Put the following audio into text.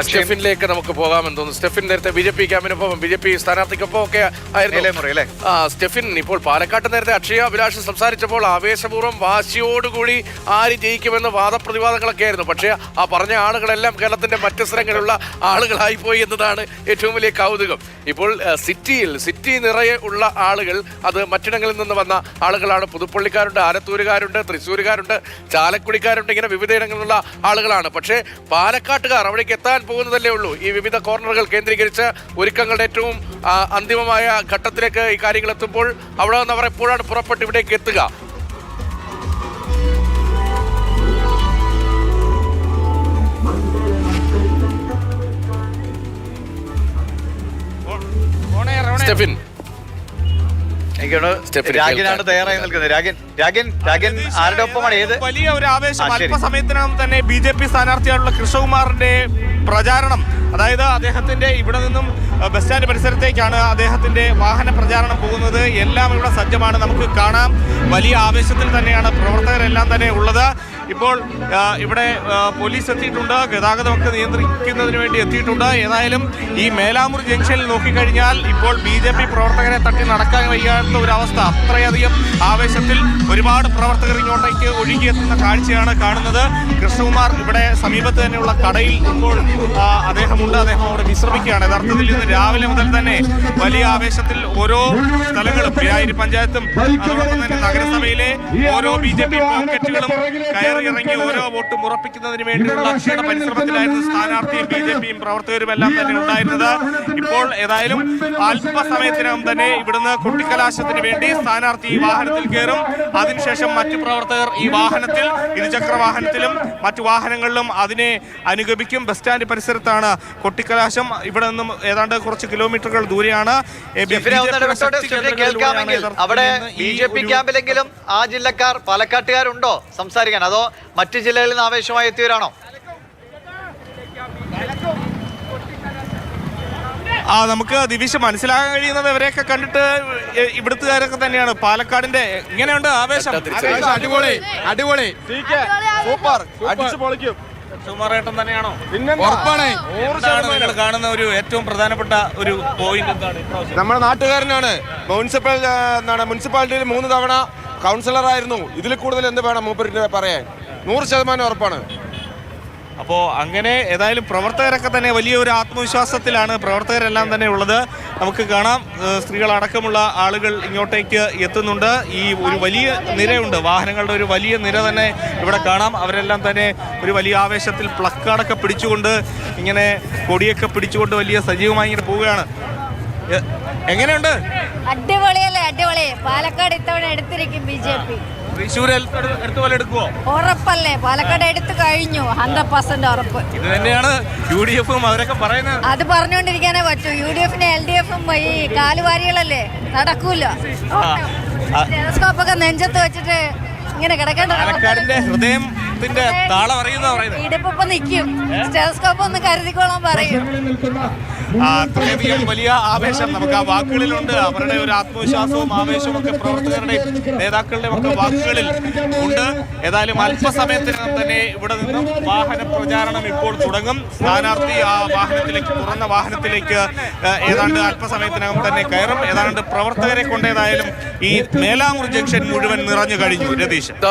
സ്റ്റെഫിനിലേക്ക് നമുക്ക് പോകാമെന്ന് തോന്നുന്നു. സ്റ്റെഫിൻ നേരത്തെ BJP ക്യാമ്പിനൊപ്പം BJP സ്ഥാനാർത്ഥിക്കൊപ്പം ഒക്കെ ആയിരുന്നു. സ്റ്റെഫിൻ ഇപ്പോൾ പാലക്കാട്ട് നേരത്തെ അക്ഷയ അഭിലാഷ് സംസാരിച്ചപ്പോൾ ആവേശപൂർവ്വം വാശിയോടുകൂടി ആര് ജയിക്കുമെന്ന് വാദപ്രതിവാദങ്ങളൊക്കെ ആയിരുന്നു. പക്ഷേ ആ പറഞ്ഞ ആളുകളെല്ലാം കേരളത്തിന്റെ മറ്റ് സ്ഥലങ്ങളിലുള്ള ആളുകളായി പോയി എന്നതാണ് ഏറ്റവും വലിയ കൗതുകം. ഇപ്പോൾ സിറ്റി നിറയെ ഉള്ള ആളുകൾ അത് മറ്റിടങ്ങളിൽ നിന്ന് വന്ന ആളുകളാണ്. പുതുപ്പള്ളിക്കാരുണ്ട്, ആലത്തൂരുകാരുണ്ട്, തൃശ്ശൂരുകാരുണ്ട്, ചാലക്കുടിക്കാരുണ്ട്, ഇങ്ങനെ വിവിധ ഇടങ്ങളിലുള്ള ആളുകളാണ്. പക്ഷേ പാലക്കാട്ടുകാർ അവിടേക്ക് എത്താൻ പോകുന്നതല്ലേ ഉള്ളൂ. ഈ വിവിധ കോർണറുകൾ കേന്ദ്രീകരിച്ച് ഒരുക്കങ്ങളുടെ ഏറ്റവും അന്തിമമായ ഘട്ടത്തിലേക്ക് ഈ കാര്യങ്ങൾ എത്തുമ്പോൾ അവിടെ നിന്ന് അവർ എപ്പോഴാണ് പുറപ്പെട്ട് ഇവിടേക്ക് എത്തുക? സ്റ്റെഫിൻ രാഗിനാണ് തയ്യാറായി നിൽക്കുന്നത്. രാഗൻ ആരുടെ ഒപ്പമാണ്? വലിയ ഒരു ആവേശം. അല്പസമയത്തിനകം തന്നെ BJP സ്ഥാനാർത്ഥിയായിട്ടുള്ള കൃഷ്ണകുമാറിന്റെ പ്രചാരണം, അതായത് അദ്ദേഹത്തിന്റെ ഇവിടെ നിന്നും ബസ് സ്റ്റാൻഡ് പരിസരത്തേക്കാണ് അദ്ദേഹത്തിന്റെ വാഹന പ്രചാരണം പോകുന്നത്. എല്ലാം ഇവിടെ സജ്ജമാണ്, നമുക്ക് കാണാം. വലിയ ആവേശത്തിൽ തന്നെയാണ് പ്രവർത്തകരെല്ലാം തന്നെ ഉള്ളത്. ഇപ്പോൾ ഇവിടെ പോലീസ് എത്തിയിട്ടുണ്ട്, ഗതാഗതമൊക്കെ നിയന്ത്രിക്കുന്നതിന് വേണ്ടി എത്തിയിട്ടുണ്ട്. ഏതായാലും ഈ മേലാമൂർ ജംഗ്ഷനിൽ നോക്കിക്കഴിഞ്ഞാൽ ഇപ്പോൾ BJP പ്രവർത്തകരെ തട്ടി നടക്കാൻ വയ്യാത്ത ഒരവസ്ഥ. അത്രയധികം ആവേശത്തിൽ ഒരുപാട് പ്രവർത്തകർ ഇങ്ങോട്ടേക്ക് ഒഴുകിയെത്തുന്ന കാഴ്ചയാണ് കാണുന്നത്. കൃഷ്ണകുമാർ ഇവിടെ സമീപത്ത് തന്നെയുള്ള കടയിൽ ഇപ്പോൾ അദ്ദേഹമുണ്ട്. അദ്ദേഹം അവിടെ വിശ്രമിക്കുകയാണ്. യഥാർത്ഥത്തിൽ ഇന്ന് രാവിലെ മുതൽ തന്നെ വലിയ ആവേശത്തിൽ ഓരോ സ്ഥലങ്ങളും, പിരായിരി പഞ്ചായത്തും അതോടൊപ്പം തന്നെ നഗരസഭയിലെ ഓരോ BJP പോക്കറ്റുകളും ഇറങ്ങി ഓരോ വോട്ടും ഉറപ്പിക്കുന്നതിന് വേണ്ടിയുള്ള ക്ഷീണ പരിശ്രമത്തിലായിരുന്നു സ്ഥാനാർത്ഥിയും BJPയും പ്രവർത്തകരും എല്ലാം തന്നെ ഉണ്ടായിരുന്നത്. ഇപ്പോൾ ഏതായാലും അല്പസമയത്തിനകം തന്നെ ഇവിടുന്ന് കൊട്ടിക്കലാശത്തിന് വേണ്ടി സ്ഥാനാർത്ഥി ഈ വാഹനത്തിൽ കയറും. അതിനുശേഷം മറ്റു പ്രവർത്തകർ ഈ വാഹനത്തിൽ, ഇരുചക്ര വാഹനത്തിലും മറ്റു വാഹനങ്ങളിലും അതിനെ അനുഗമിക്കും. Bus stand പരിസരത്താണ് കൊട്ടിക്കലാശം. ഇവിടെ നിന്നും ഏതാണ്ട് കുറച്ച് കിലോമീറ്ററുകൾ ദൂരെയാണ്. അവിടെ BJP ക്യാമ്പിലെങ്കിലും ആ ജില്ലക്കാർ പാലക്കാട്ടുകാരുണ്ടോ സംസാരിക്കാൻ, അതോ മറ്റു ജില്ലകളിൽ നിന്ന് ആവേശമായി എത്തിയവരാണോ? നമുക്ക് ദിവിഷ് മനസ്സിലാക്കാൻ കഴിയുന്നത് ഇവരെയൊക്കെ കണ്ടിട്ട് ഇവിടുത്തുകാരൊക്കെ തന്നെയാണ്. പാലക്കാടിന്റെ ഇങ്ങനെയുണ്ട് ആവേശം. അടിപൊളി അടിപൊളി സൂപ്പർ, അടിച്ചു പൊളിക്കും. സുമാറേട്ടൻ തന്നെയാണോ? നിങ്ങൾ കാണുന്ന ഒരു ഏറ്റവും പ്രധാനപ്പെട്ട ഒരു പോയിന്റ് എന്താണ്? നമ്മുടെ നാട്ടുകാരനാണ്. മുനിസിപ്പാലിറ്റിയിൽ 3 തവണ കൗൺസിലറായിരുന്നു. ഇതിൽ കൂടുതൽ എന്ത് വേണം മൂപ്പരിന്റെ പറയാൻ? 100% ഉറപ്പാണ്. അപ്പോൾ അങ്ങനെ ഏതായാലും പ്രവർത്തകരൊക്കെ തന്നെ വലിയ ഒരു ആത്മവിശ്വാസത്തിലാണ് പ്രവർത്തകരെല്ലാം തന്നെ ഉള്ളത്. നമുക്ക് കാണാം, സ്ത്രീകളടക്കമുള്ള ആളുകൾ ഇങ്ങോട്ടേക്ക് എത്തുന്നുണ്ട്. ഈ ഒരു വലിയ നിരയുണ്ട്, വാഹനങ്ങളുടെ ഒരു വലിയ നിര തന്നെ ഇവിടെ കാണാം. അവരെല്ലാം തന്നെ ഒരു വലിയ ആവേശത്തിൽ പ്ലക്കാർഡൊക്കെ പിടിച്ചുകൊണ്ട്, ഇങ്ങനെ കൊടിയൊക്കെ പിടിച്ചുകൊണ്ട് വലിയ സജീവമായി ഇങ്ങനെ പോവുകയാണ്. എങ്ങനെയുണ്ട്? അടിപൊളിയല്ലേ? അടിപൊളി. പാലക്കാട് ഇത്തവണ എടുത്തിരിക്കും BJP. തൃശ്ശൂർ എടുത്ത പോലെ എടുക്കുവോ? ഉറപ്പല്ലേ? പാലക്കാട് എടുത്തു കഴിഞ്ഞു, 100% ഉറപ്പ്. ഇത് തന്നെയാണ് UDFും അവരൊക്കെ പറയുന്നത്. അത് പറഞ്ഞുകൊണ്ടിരിക്കാനേ പറ്റൂ. UDFിന്റെ LDFും ഈ കാലുവാരികളല്ലേ, നടക്കൂല. ടെലസ്കോപ്പൊക്കെ നെഞ്ചത്ത് വെച്ചിട്ട് ഇങ്ങനെ കിടക്കേണ്ട. പാലക്കാടിന്റെ ഹൃദയത്തിന്റെ താളം അറിയുന്ന പറയുന്നത്. ഇടിപ്പ് നിൽക്കും, ടെലസ്കോപ്പ് ഒന്ന് കരുതിക്കോളാൻ പറയും. അത്രയധികം വലിയ ആവേശം നമുക്ക് ആ വാക്കുകളിലുണ്ട്. അവരുടെ ഒരു ആത്മവിശ്വാസവും ആവേശവും ഒക്കെ പ്രവർത്തകരുടെയും നേതാക്കളുടെയും ഒക്കെ വാക്കുകളിൽ ഉണ്ട്. ഏതായാലും അല്പസമയത്തിനകം തന്നെ ഇവിടെ നിന്നും വാഹന പ്രചാരണം ഇപ്പോൾ തുടങ്ങും. സ്ഥാനാർത്ഥി ആ വാഹനത്തിലേക്ക്, തുറന്ന വാഹനത്തിലേക്ക് ഏതാണ്ട് അല്പസമയത്തിനകം തന്നെ കയറും. ഏതാണ്ട് പ്രവർത്തകരെ കൊണ്ട് ഏതായാലും ഈ മേലാമൂർ ജംഗ്ഷൻ മുഴുവൻ നിറഞ്ഞു കഴിഞ്ഞു. രതീഷ്.